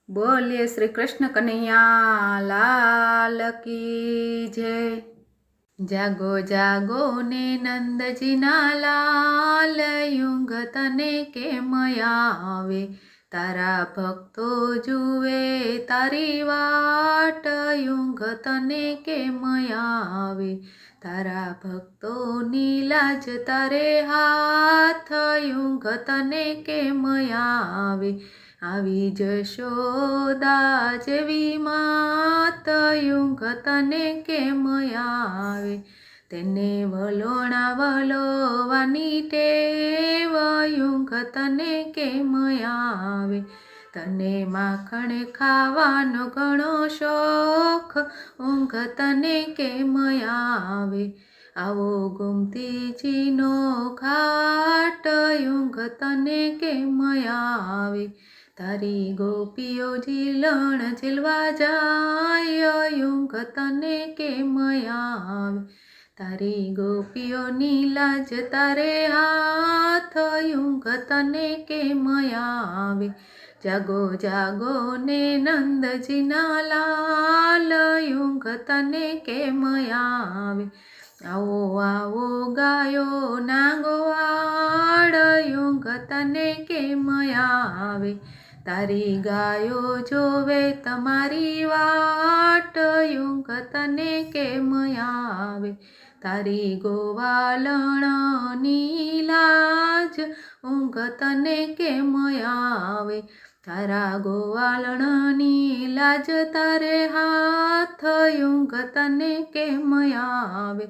बोलिए श्री कृष्ण कन्हैया लाल की जय। जागो जागो ने नंदजी ना लाल युग तने केम आवे। तारा भक्तो जुए तारी वाट युग तने केम आवे। तारा भक्तो नीलाज तारे हाथ युग तने केम आवे। આવી જશોદા જેવી માત યુગ તને કેમ આવે। તેને વલોણા વલોવાની ટેવ યુગ તને કેમ આવે। તને માખણ ખાવાનો ઘણો શોખ ઊંઘ તને કેમ આવે। આવો ગોમતીજીનો ઘાટ ઊંઘ તને કેમ આવે। તારી ગોપીઓ ઝીલણ ઝીલવા જાય ઊંઘ તને કેમ આવે। તારી ગોપીઓની લાજ તારે હાથ ઊંઘ તને કેમ આવે। જાગો જાગો ને નંદજીના લાલ ઊંઘ તને કેમ આવે। આવો આવો ગાયો ના ગોવાળ ઊંઘ તને કેમ આવે। તારી ગાયો જોવે તમારી વાટ ઊંઘ તને કેમ આવે। તારી ગોવાલણની લાજ ઊંઘ તને કેમ આવે। તારા ગોવાલણની લાજ તારે હાથ ઊંઘ તને કેમ આવે।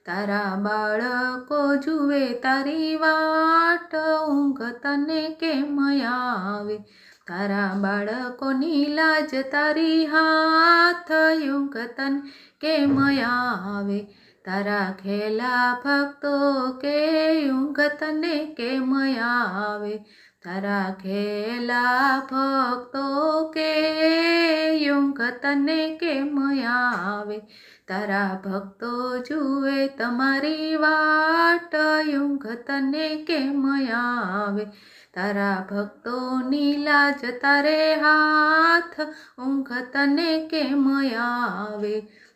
તારા બાળકો જુએ તારી વાટ ઊંઘ તને કેમ આવે। તારા બાળકોની લાજ તારી હાથ ઊંઘ તને કેમ આવે। તારા ખેલા ભક્તો કે ઊંઘ તને કેમ આવે। તારા ખેલા ભક્તો કે ઊંઘ તને કેમ આવે। તારા ભક્તો જુએ તમારી વાટ ઊંઘ તને કેમ આવે। તારા ભક્તોની લાજ તારે હાથ ઊંઘ તને કેમ આવે।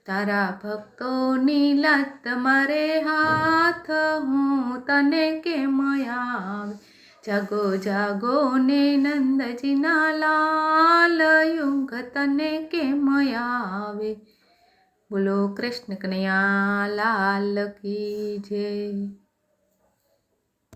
તારા ભક્તોની લાજ તમારે હાથ હું તને કેમ આવે। જાગો જાગો ને નંદજીના લાલ ઊંઘ તને કેમ આવે। બોલો કૃષ્ણ કનૈયા લાલ की जय।